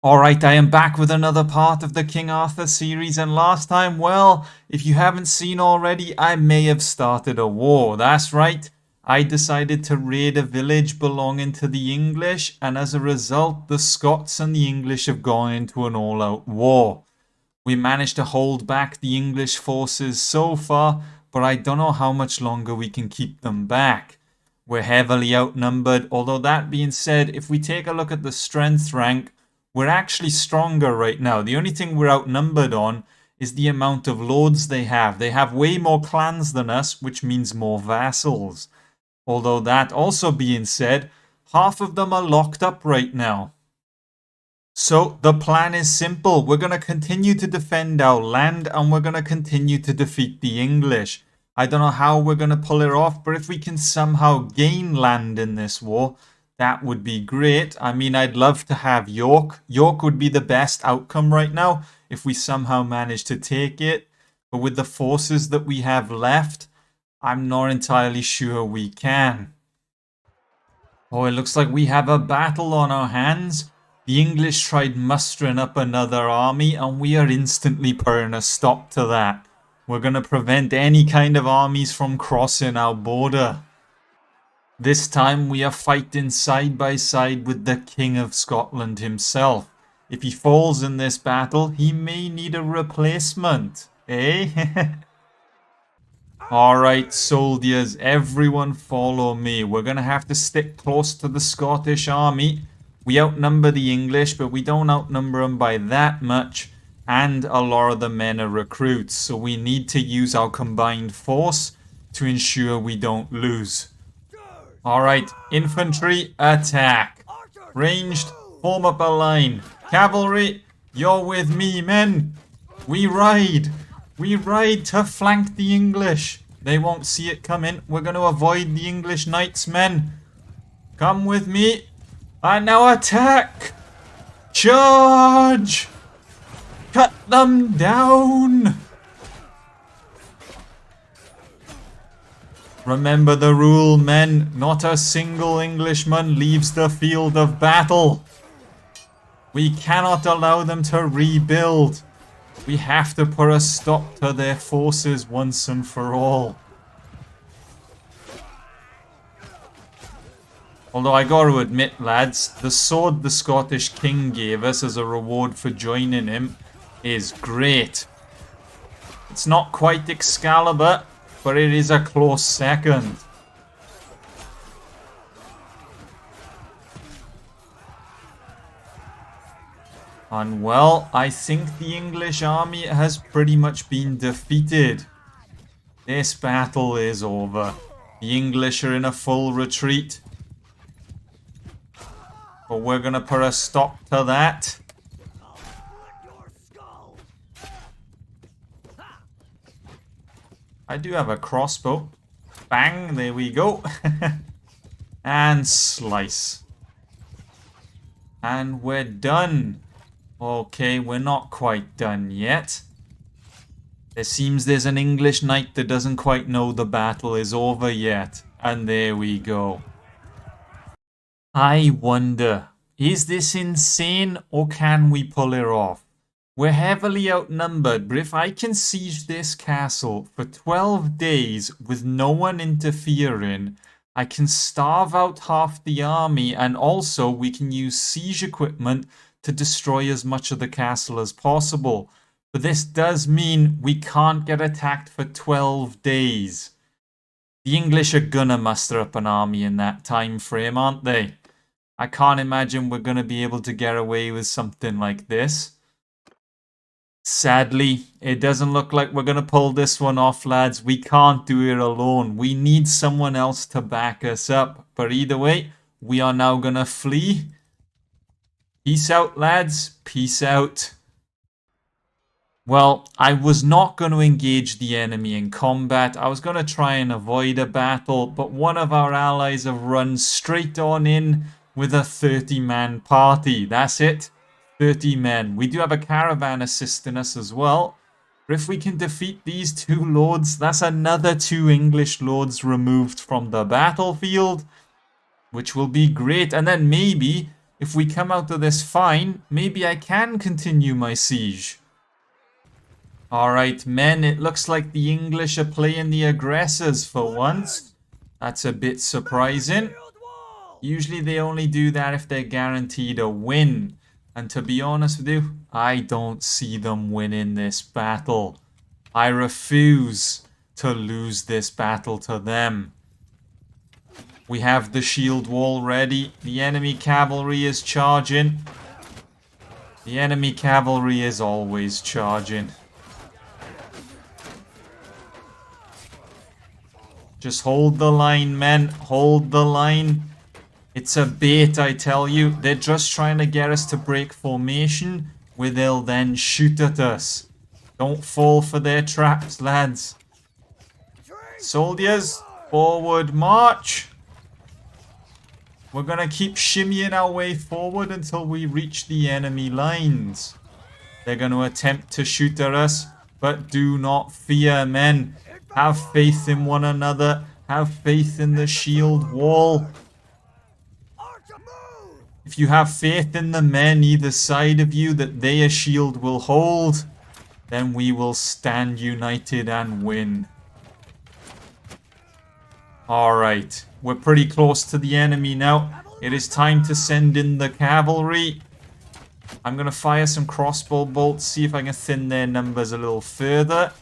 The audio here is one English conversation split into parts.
Alright, I am back with another part of the King Arthur series, and last time, well, if you haven't seen already, I may have started a war. That's right, I decided to raid a village belonging to the English, and as a result, the Scots and the English have gone into an all-out war. We managed to hold back the English forces so far, but I don't know how much longer we can keep them back. We're heavily outnumbered, although that being said, if we take a look at the strength rank, we're actually stronger right now. The only thing we're outnumbered on is the amount of lords they have. They have way more clans than us, which means more vassals. Although that also being said, half of them are locked up right now. So the plan is simple. We're going to continue to defend our land and we're going to continue to defeat the English. I don't know how we're going to pull it off, but if we can somehow gain land in this war, that would be great. I mean, I'd love to have York. York would be the best outcome right now if we somehow manage to take it. But with the forces that we have left, I'm not entirely sure we can. Oh, it looks like we have a battle on our hands. The English tried mustering up another army and we are instantly putting a stop to that. We're going to prevent any kind of armies from crossing our border. This time we are fighting side by side with the King of Scotland himself. If he falls in this battle, he may need a replacement. Eh? Alright, soldiers, everyone follow me. We're going to have to stick close to the Scottish army. We outnumber the English, but we don't outnumber them by that much. And a lot of the men are recruits, so we need to use our combined force to ensure we don't lose. Alright, infantry, attack. Ranged, form up a line. Cavalry, you're with me, men. We ride. We ride to flank the English. They won't see it coming. We're going to avoid the English knights, men. Come with me. And now attack. Charge. Cut them down. Remember the rule, men. Not a single Englishman leaves the field of battle. We cannot allow them to rebuild. We have to put a stop to their forces once and for all. Although I gotta admit, lads, the sword the Scottish King gave us as a reward for joining him is great. It's not quite Excalibur, but it is a close second. And well, I think the English army has pretty much been defeated. This battle is over. The English are in a full retreat. But we're gonna put a stop to that. I do have a crossbow. Bang, there we go. And slice. And we're done. Okay, we're not quite done yet. It seems there's an English knight that doesn't quite know the battle is over yet. And there we go. I wonder, is this insane or can we pull it off? We're heavily outnumbered, but if I can siege this castle for 12 days with no one interfering, I can starve out half the army and also we can use siege equipment to destroy as much of the castle as possible. But this does mean we can't get attacked for 12 days. The English are gonna muster up an army in that time frame, aren't they? I can't imagine we're gonna be able to get away with something like this. Sadly, it doesn't look like we're gonna pull this one off, lads. We can't do it alone. We need someone else to back us up. But either way, we are now gonna flee. Peace out, lads. Peace out. Well, I was not going to engage the enemy in combat. I was going to try and avoid a battle, but one of our allies have run straight on in with a 30-man party. That's it. 30 men. We do have a caravan assisting us as well. But if we can defeat these two lords, that's another 2 English lords removed from the battlefield, which will be great. And then maybe If we come out of this fine, maybe I can continue my siege. Alright, men, it looks like the English are playing the aggressors for once. That's a bit surprising. Usually they only do that if they're guaranteed a win. And to be honest with you, I don't see them winning this battle. I refuse to lose this battle to them. We have the shield wall ready. The enemy cavalry is charging. The enemy cavalry is always charging. Just hold the line, men. Hold the line. It's a bait, I tell you. They're just trying to get us to break formation, where they'll then shoot at us. Don't fall for their traps, lads. Soldiers, forward march. We're going to keep shimmying our way forward until we reach the enemy lines. They're going to attempt to shoot at us, but do not fear, men. Have faith in one another. Have faith in the shield wall. If you have faith in the men either side of you that their shield will hold, then we will stand united and win. Alright, we're pretty close to the enemy now. It is time to send in the cavalry. I'm going to fire some crossbow bolts, see if I can thin their numbers a little further.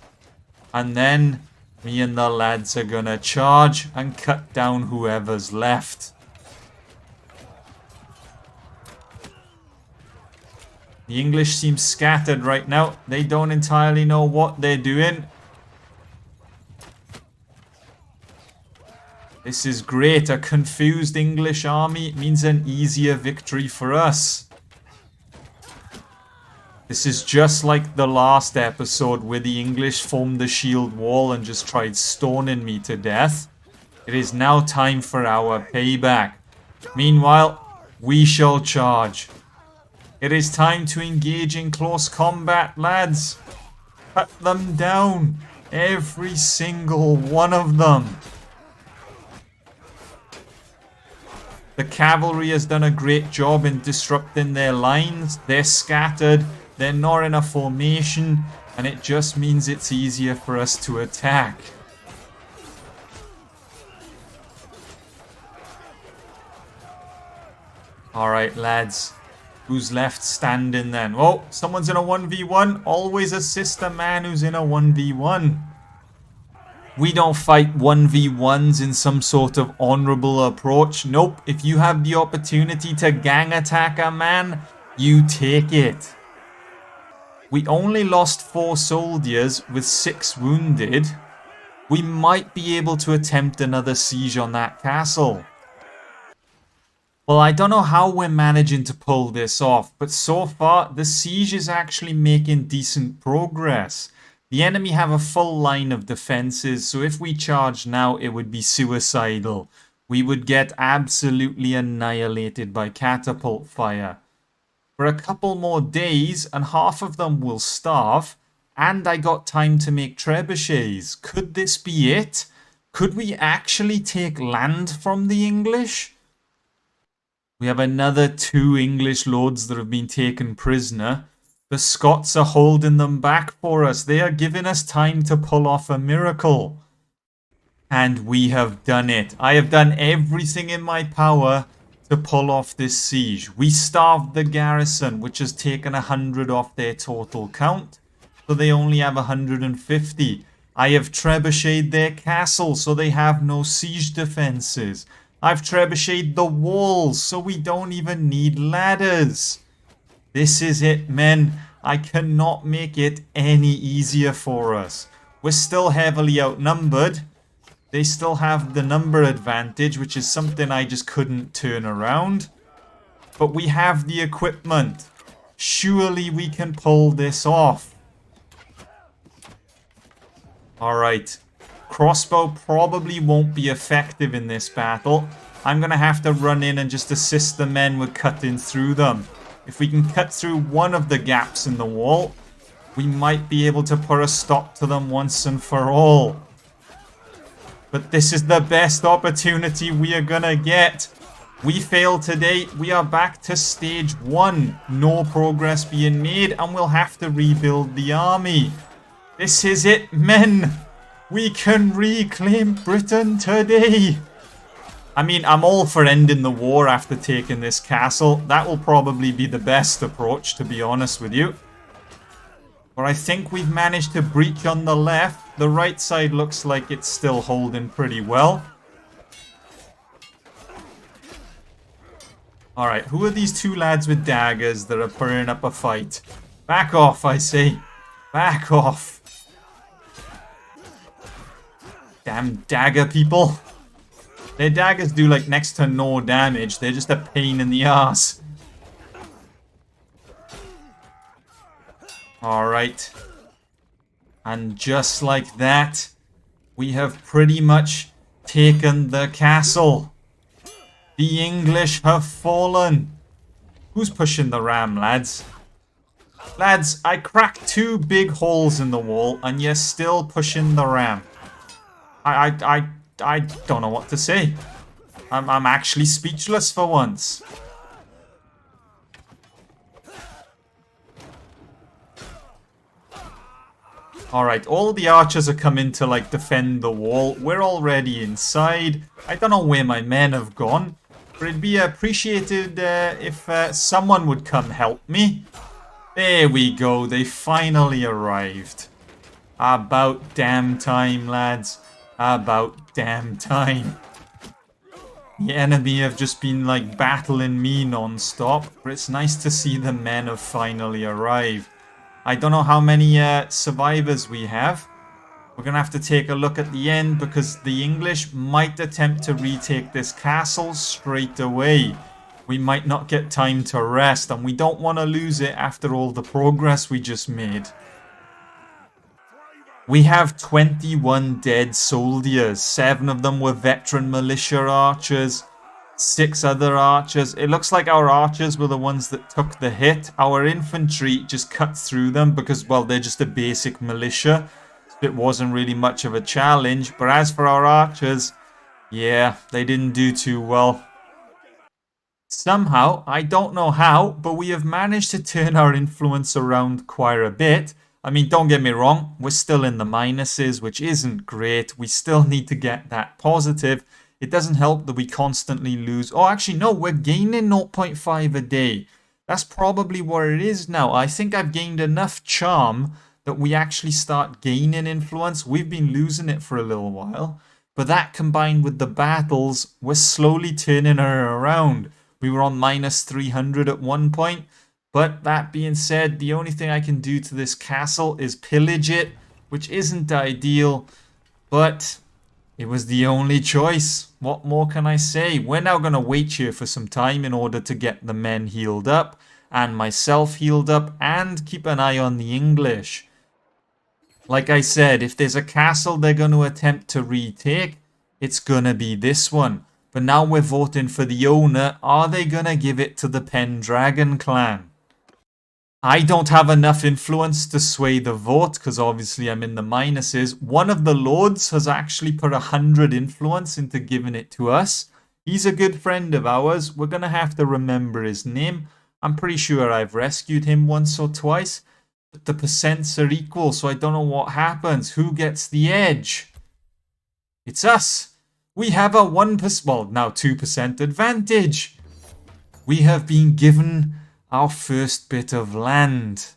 And then me and the lads are going to charge and cut down whoever's left. The English seem scattered right now. They don't entirely know what they're doing. This is great. A confused English army means an easier victory for us. This is just like the last episode where the English formed the shield wall and just tried stoning me to death. It is now time for our payback. Meanwhile, we shall charge. It is time to engage in close combat, lads. Cut them down. Every single one of them. The cavalry has done a great job in disrupting their lines. They're scattered. They're not in a formation. And it just means it's easier for us to attack. Alright, lads. Who's left standing then? Oh, someone's in a 1v1. Always assist a man who's in a 1v1. We don't fight 1v1s in some sort of honorable approach. Nope. If you have the opportunity to gang attack a man, you take it. We only lost 4 soldiers with 6 wounded. We might be able to attempt another siege on that castle. Well, I don't know how we're managing to pull this off, but so far, the siege is actually making decent progress. The enemy have a full line of defenses, so if we charge now, it would be suicidal. We would get absolutely annihilated by catapult fire. For a couple more days, and half of them will starve, and I got time to make trebuchets. Could this be it? Could we actually take land from the English? We have another 2 English lords that have been taken prisoner. The Scots are holding them back for us. They are giving us time to pull off a miracle. And we have done it. I have done everything in my power to pull off this siege. We starved the garrison, which has taken 100 off their total count. So they only have 150. I have trebucheted their castle, so they have no siege defenses. I've trebucheted the walls, so we don't even need ladders. This is it, men. I cannot make it any easier for us. We're still heavily outnumbered. They still have the number advantage, which is something I just couldn't turn around. But we have the equipment. Surely we can pull this off. Alright. Crossbow probably won't be effective in this battle. I'm going to have to run in and just assist the men with cutting through them. If we can cut through one of the gaps in the wall, we might be able to put a stop to them once and for all. But this is the best opportunity we are going to get. We failed today. We are back to stage 1. No progress being made, and we'll have to rebuild the army. This is it, men. We can reclaim Britain today. I mean, I'm all for ending the war after taking this castle. That will probably be the best approach, to be honest with you. But I think we've managed to breach on the left. The right side looks like it's still holding pretty well. Alright, who are these two lads with daggers that are putting up a fight? Back off, I say. Back off. Damn dagger people. Their daggers do like next to no damage. They're just a pain in the ass. Alright. And just like that, we have pretty much taken the castle. The English have fallen. Who's pushing the ram, lads? Lads, I cracked 2 big holes in the wall and you're still pushing the ram. I don't know what to say. I'm actually speechless for once. Alright, all the archers are coming to like defend the wall. We're already inside. I don't know where my men have gone. But it'd be appreciated if someone would come help me. There we go, they finally arrived. About damn time, lads. About damn time. The enemy have just been like battling me non-stop, but it's nice to see the men have finally arrived. I don't know how many survivors we have. We're going to have to take a look at the end because the English might attempt to retake this castle straight away. We might not get time to rest and we don't want to lose it after all the progress we just made. We have 21 dead soldiers. 7 of them were veteran militia archers. 6 other archers. It looks like our archers were the ones that took the hit. Our infantry just cut through them because, well, they're just a basic militia. It wasn't really much of a challenge. But as for our archers, yeah, they didn't do too well. Somehow, I don't know how, but we have managed to turn our influence around quite a bit. I mean, don't get me wrong, we're still in the minuses, which isn't great. We still need to get that positive. It doesn't help that we constantly lose. Oh, actually, no, we're gaining 0.5 a day. That's probably what it is now. I think I've gained enough charm that we actually start gaining influence. We've been losing it for a little while. But that combined with the battles, we're slowly turning her around. We were on minus 300 at one point. But that being said, the only thing I can do to this castle is pillage it, which isn't ideal, but it was the only choice. What more can I say? We're now going to wait here for some time in order to get the men healed up and myself healed up and keep an eye on the English. Like I said, if there's a castle they're going to attempt to retake, it's going to be this one. But now we're voting for the owner. Are they going to give it to the Pendragon clan? I don't have enough influence to sway the vote because obviously I'm in the minuses. One of the lords has actually put 100 influence into giving it to us. He's a good friend of ours. We're going to have to remember his name. I'm pretty sure I've rescued him once or twice. But the percents are equal, so I don't know what happens. Who gets the edge? It's us. We have a 1%, well, now 2% advantage. We have been given our first bit of land.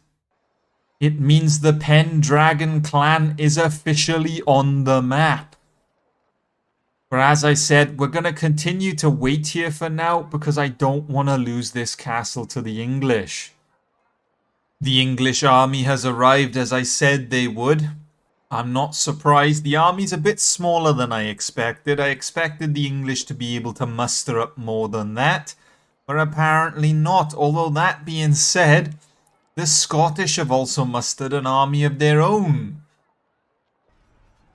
It means the Pendragon clan is officially on the map. But as I said, we're going to continue to wait here for now because I don't want to lose this castle to the English. The English army has arrived as I said they would. I'm not surprised. The army's a bit smaller than I expected. I expected the English to be able to muster up more than that. But apparently not. Although that being said, the Scottish have also mustered an army of their own.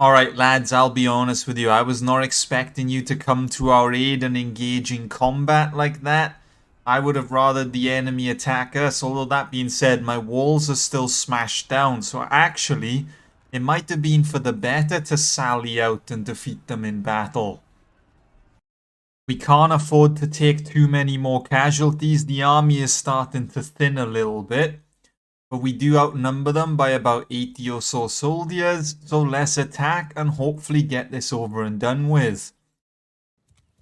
Alright lads, I'll be honest with you. I was not expecting you to come to our aid and engage in combat like that. I would have rathered the enemy attack us. Although that being said, my walls are still smashed down. So actually, it might have been for the better to sally out and defeat them in battle. We can't afford to take too many more casualties. The army is starting to thin a little bit. But we do outnumber them by about 80 or so soldiers. So let's attack and hopefully get this over and done with.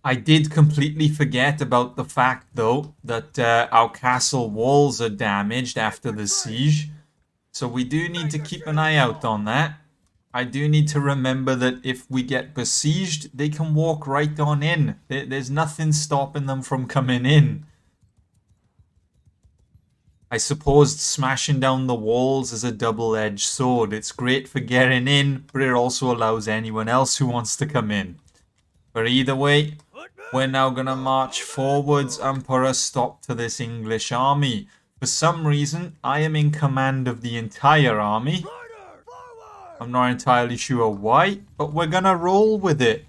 I did completely forget about the fact, though, that our castle walls are damaged after the siege. So we do need to keep an eye out on that. I do need to remember that if we get besieged, they can walk right on in. There's nothing stopping them from coming in. I suppose smashing down the walls is a double-edged sword. It's great for getting in, but it also allows anyone else who wants to come in. But either way, we're now going to march forwards and put a stop to this English army. For some reason, I am in command of the entire army. I'm not entirely sure why, but we're going to roll with it.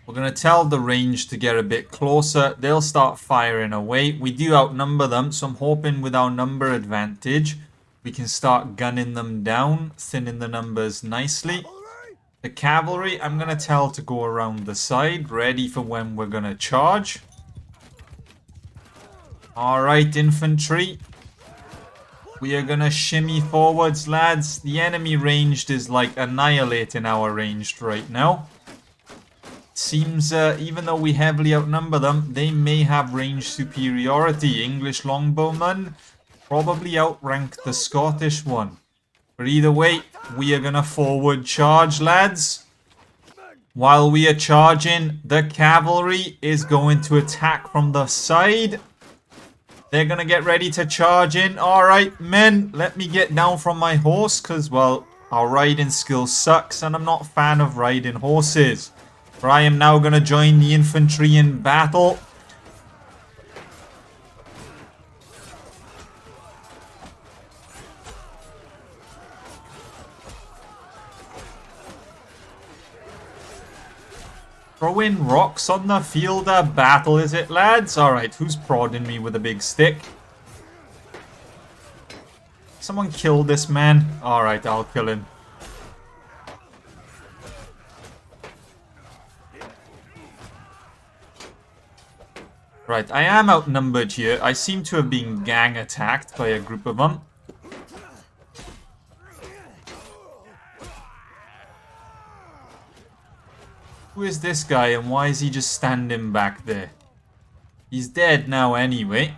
We're going to tell the range to get a bit closer. They'll start firing away. We do outnumber them, so I'm hoping with our number advantage, we can start gunning them down, thinning the numbers nicely. The cavalry, I'm going to tell to go around the side, ready for when we're going to charge. Alright, infantry. We are going to shimmy forwards, lads. The enemy ranged is like annihilating our ranged right now. Seems, even though we heavily outnumber them, they may have range superiority. English longbowmen probably outrank the Scottish one. But either way, we are going to forward charge, lads. While we are charging, the cavalry is going to attack from the side. They're going to get ready to charge in. Alright, men, let me get down from my horse because, well, our riding skill sucks and I'm not a fan of riding horses. But I am now going to join the infantry in battle. Throwing rocks on the field of battle, is it, lads? Alright, who's prodding me with a big stick? Someone kill this man. Alright, I'll kill him. Right, I am outnumbered here. I seem to have been gang attacked by a group of them. Who is this guy and why is he just standing back there? He's dead now anyway.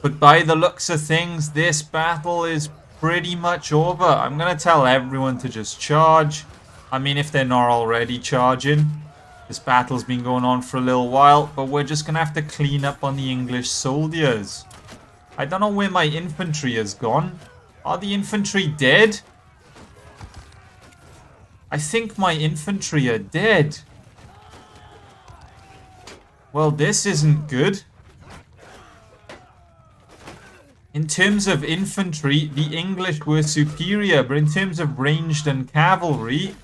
But by the looks of things, this battle is pretty much over. I'm going to tell everyone to just charge. I mean, if they're not already charging. This battle's been going on for a little while, but we're just going to have to clean up on the English soldiers. I don't know where my infantry has gone. Are the infantry dead? I think my infantry are dead. Well, this isn't good. In terms of infantry, the English were superior, but in terms of ranged and cavalry,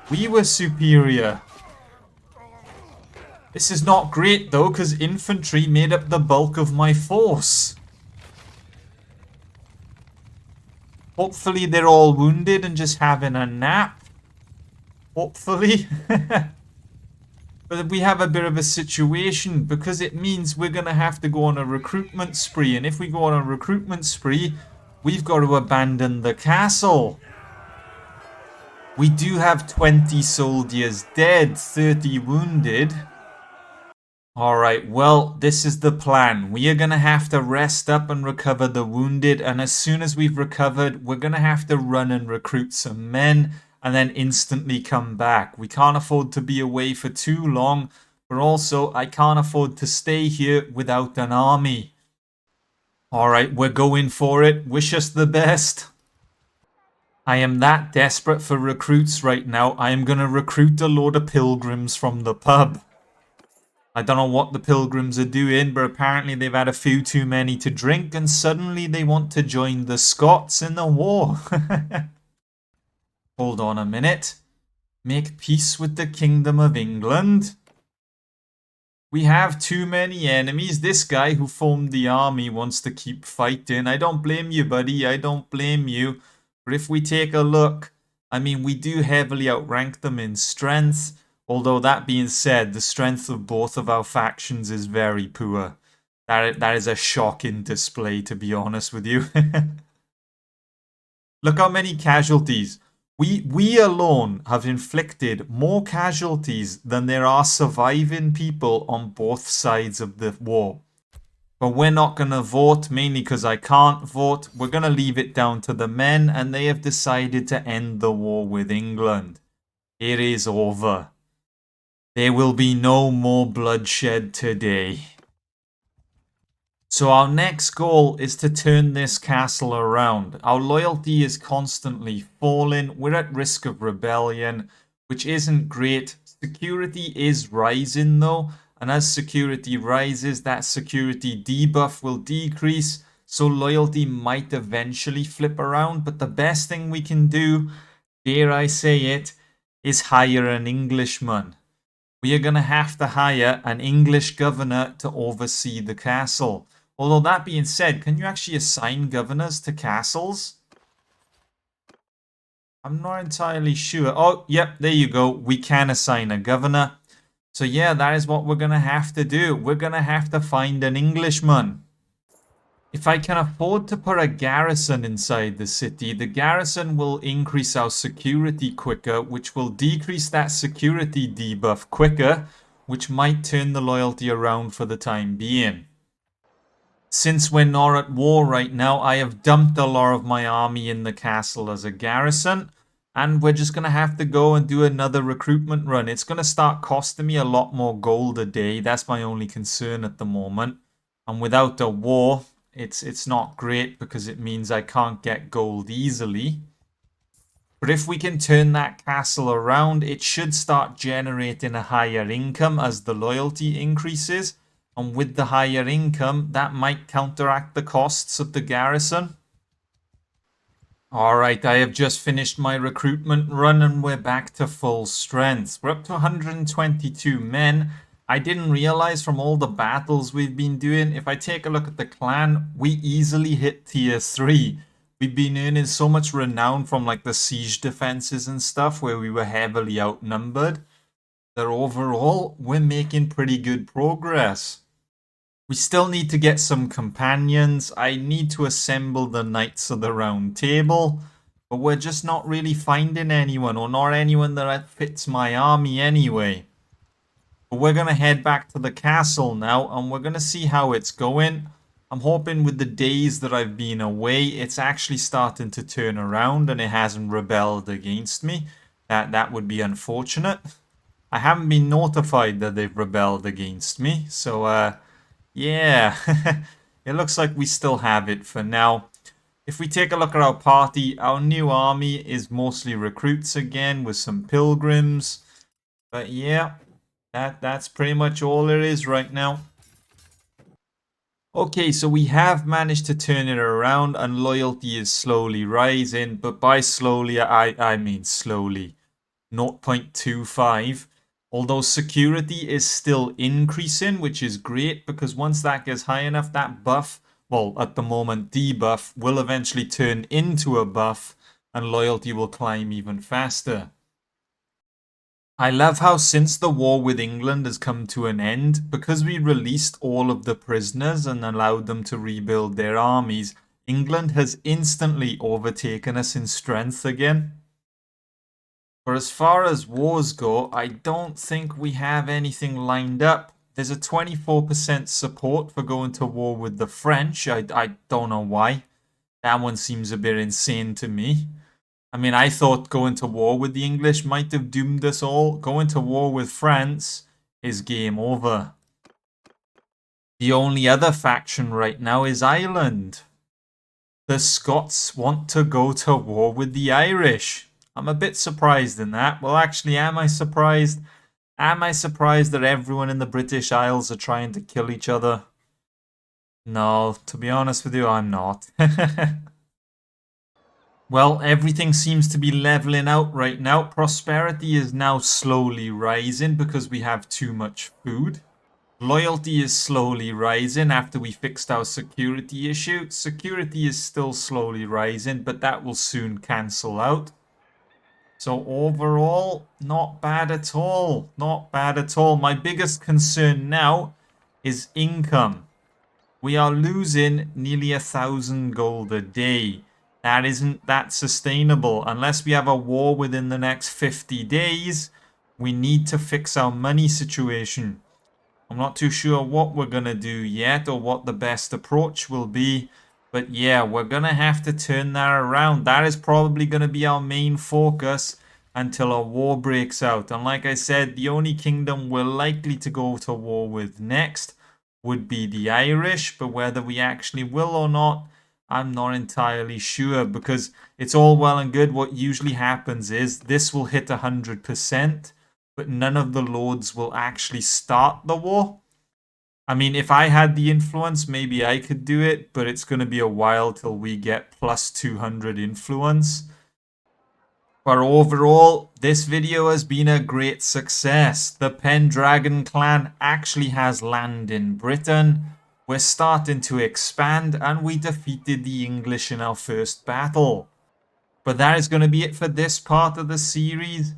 we were superior. This is not great though, because infantry made up the bulk of my force. Hopefully they're all wounded and just having a nap. Hopefully. But we have a bit of a situation because it means we're going to have to go on a recruitment spree. And if we go on a recruitment spree, we've got to abandon the castle. We do have 20 soldiers dead, 30 wounded. Alright, well, this is the plan. We are going to have to rest up and recover the wounded. And as soon as we've recovered, we're going to have to run and recruit some men. And then instantly come back. We can't afford to be away for too long. But also, I can't afford to stay here without an army. Alright, we're going for it. Wish us the best. I am that desperate for recruits right now. I am going to recruit a load of pilgrims from the pub. I don't know what the pilgrims are doing, but apparently they've had a few too many to drink. And suddenly they want to join the Scots in the war. Hold on a minute. Make peace with the Kingdom of England. We have too many enemies. This guy who formed the army wants to keep fighting. I don't blame you, buddy. I don't blame you. But if we take a look, I mean, we do heavily outrank them in strength. Although that being said, the strength of both of our factions is very poor. That is a shocking display, to be honest with you. Look how many casualties. We alone have inflicted more casualties than there are surviving people on both sides of the war. But we're not going to vote, mainly because I can't vote. We're going to leave it down to the men, and they have decided to end the war with England. It is over. There will be no more bloodshed today. So our next goal is to turn this castle around. Our loyalty is constantly falling. We're at risk of rebellion, which isn't great. Security is rising though. And as security rises, that security debuff will decrease. So loyalty might eventually flip around. But the best thing we can do, dare I say it, is hire an Englishman. We are going to have to hire an English governor to oversee the castle. Although that being said, can you actually assign governors to castles? I'm not entirely sure. Oh, yep, there you go. We can assign a governor. So yeah, that is what we're going to have to do. We're going to have to find an Englishman. If I can afford to put a garrison inside the city, the garrison will increase our security quicker, which will decrease that security debuff quicker, which might turn the loyalty around for the time being. Since we're not at war right now, I have dumped a lot of my army in the castle as a garrison. And we're just going to have to go and do another recruitment run. It's going to start costing me a lot more gold a day. That's my only concern at the moment. And without a war, it's not great because it means I can't get gold easily. But if we can turn that castle around, it should start generating a higher income as the loyalty increases. And with the higher income, that might counteract the costs of the garrison. Alright, I have just finished my recruitment run and we're back to full strength. We're up to 122 men. I didn't realize from all the battles we've been doing, if I take a look at the clan, we easily hit tier 3. We've been earning so much renown from like the siege defenses and stuff where we were heavily outnumbered, that overall we're making pretty good progress. We still need to get some companions. I need to assemble the Knights of the Round Table. But we're just not really finding anyone, or not anyone that fits my army anyway. But we're going to head back to the castle now, and we're going to see how it's going. I'm hoping with the days that I've been away, it's actually starting to turn around, and it hasn't rebelled against me. That would be unfortunate. I haven't been notified that they've rebelled against me, so yeah, it looks like we still have it for now. If we take a look at our party, our new army is mostly recruits again with some pilgrims. But yeah, that's pretty much all there is right now. Okay, so we have managed to turn it around and loyalty is slowly rising. But by slowly, I mean slowly. 0.25. Although security is still increasing, which is great because once that gets high enough, that buff, well, at the moment, debuff, will eventually turn into a buff and loyalty will climb even faster. I love how since the war with England has come to an end, because we released all of the prisoners and allowed them to rebuild their armies, England has instantly overtaken us in strength again. But as far as wars go, I don't think we have anything lined up. There's a 24% support for going to war with the French. I don't know why. That one seems a bit insane to me. I mean, I thought going to war with the English might have doomed us all. Going to war with France is game over. The only other faction right now is Ireland. The Scots want to go to war with the Irish. I'm a bit surprised in that. Well, actually, am I surprised? Am I surprised that everyone in the British Isles are trying to kill each other? No, to be honest with you, I'm not. Well, everything seems to be leveling out right now. Prosperity is now slowly rising because we have too much food. Loyalty is slowly rising after we fixed our security issue. Security is still slowly rising, but that will soon cancel out. So overall, not bad at all. Not bad at all. My biggest concern now is income. We are losing nearly 1,000 gold a day. That isn't that sustainable. Unless we have a war within the next 50 days, we need to fix our money situation. I'm not too sure what we're going to do yet or what the best approach will be. But yeah, we're going to have to turn that around. That is probably going to be our main focus until a war breaks out. And like I said, the only kingdom we're likely to go to war with next would be the Irish. But whether we actually will or not, I'm not entirely sure, because it's all well and good. What usually happens is this will hit 100%. But none of the lords will actually start the war. I mean, if I had the influence, maybe I could do it, but it's going to be a while till we get plus 200 influence. But overall, this video has been a great success. The Pendragon clan actually has land in Britain. We're starting to expand, and we defeated the English in our first battle. But that is going to be it for this part of the series.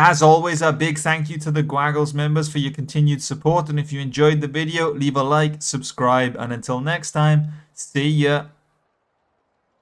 As always, a big thank you to the Gwaggles members for your continued support. And if you enjoyed the video, leave a like, subscribe, and until next time, see ya.